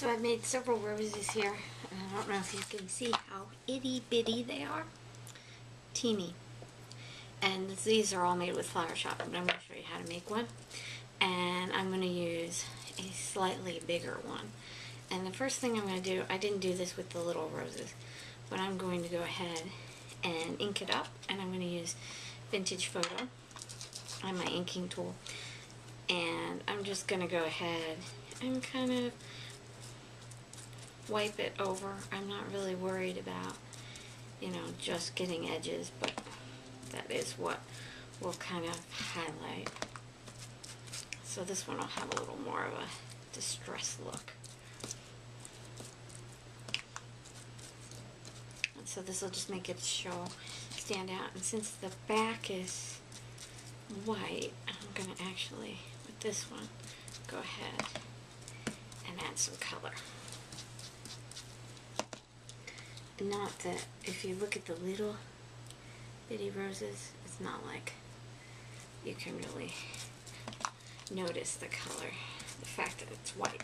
So I've made several roses here, and I don't know if you can see how itty bitty they are. Teeny. And these are all made with Flower Shop, but I'm going to show you how to make one. And I'm going to use a slightly bigger one. And the first thing I'm going to do, I didn't do this with the little roses, but I'm going to go ahead and ink it up, and I'm going to use Vintage Photo on my inking tool. And I'm just going to go ahead and kind of wipe it over. I'm not really worried about, just getting edges, but that is what will kind of highlight. So this one will have a little more of a distressed look. And so this will just make it stand out. And since the back is white, I'm going to actually, with this one, go ahead and add some color. Not that if you look at the little bitty roses, it's not like you can really notice the color. The fact that it's white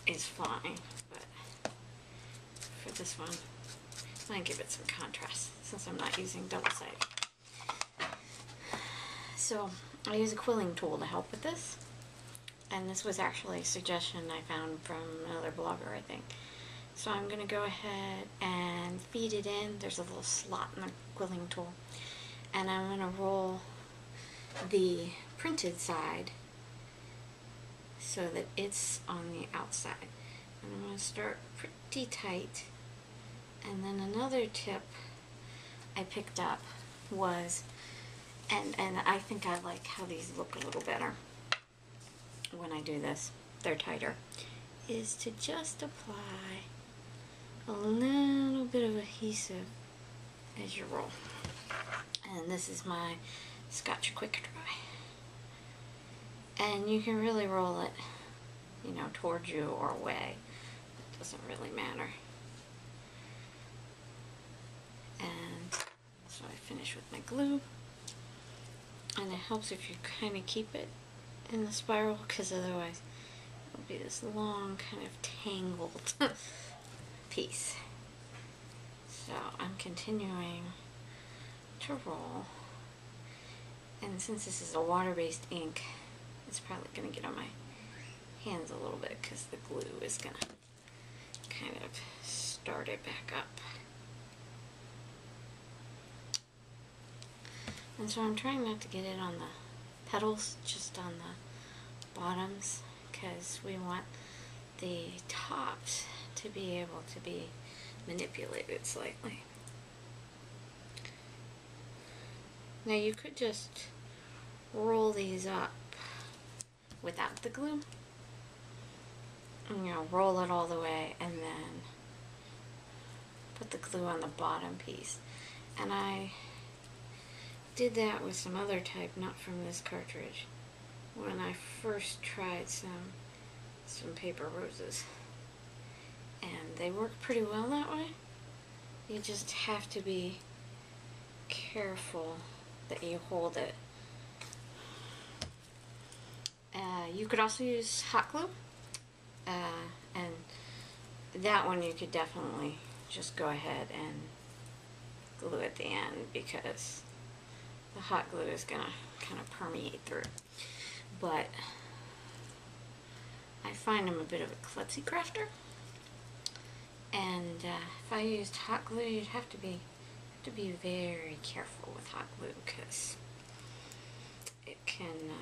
is fine, but for this one, I'm going to give it some contrast since I'm not using double-sided. So I use a quilling tool to help with this, and this was actually a suggestion I found from another blogger, I think. So I'm going to go ahead and feed it in. There's a little slot in the quilling tool. And I'm going to roll the printed side so that it's on the outside. And I'm going to start pretty tight. And then another tip I picked up was, and I think I like how these look a little better when I do this, they're tighter, is to just apply a little bit of adhesive as you roll. And this is my Scotch Quick Dry. And you can really roll it, towards you or away. It doesn't really matter. And so I finish with my glue. And it helps if you kind of keep it in the spiral, because otherwise it'll be this long kind of tangled piece. So I'm continuing to roll, and since this is a water-based ink, it's probably going to get on my hands a little bit because the glue is going to kind of start it back up. And so I'm trying not to get it on the petals, just on the bottoms, because we want the tops to be able to be manipulated slightly. Now you could just roll these up without the glue, roll it all the way and then put the glue on the bottom piece. And I did that with some other type, not from this cartridge, when I first tried some paper roses. And they work pretty well that way. You just have to be careful that you hold it. You could also use hot glue, and that one you could definitely just go ahead and glue at the end, because the hot glue is going to kind of permeate through. But I find I'm a bit of a klutzy crafter. And if I used hot glue, you'd have to be very careful with hot glue, because it can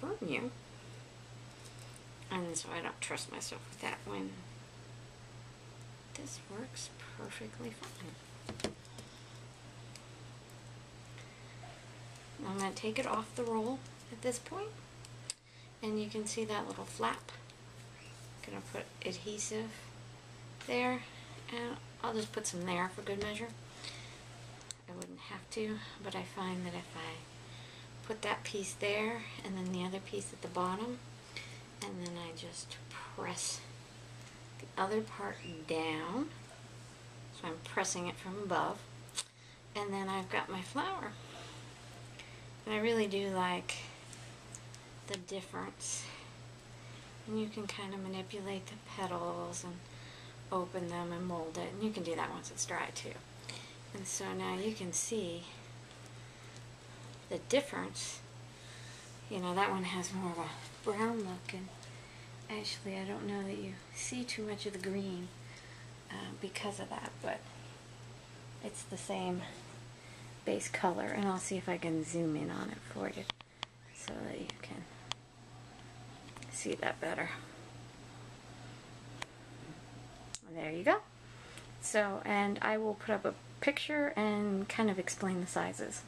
burn you. And so I don't trust myself with that when this works perfectly fine. I'm going to take it off the roll at this point, and you can see that little flap. I'm going to put adhesive there, and I'll just put some there for good measure. I wouldn't have to, but I find that if I put that piece there and then the other piece at the bottom, and then I just press the other part down, so I'm pressing it from above, and then I've got my flower. And I really do like the difference And you can kind of manipulate the petals and open them and mold it. And you can do that once it's dry too. And so now you can see the difference. You know, that one has more of a brown look, and actually I don't know that you see too much of the green because of that, but it's the same base color. And I'll see if I can zoom in on it for you so that you can see that better. There you go. So, and I will put up a picture and kind of explain the sizes.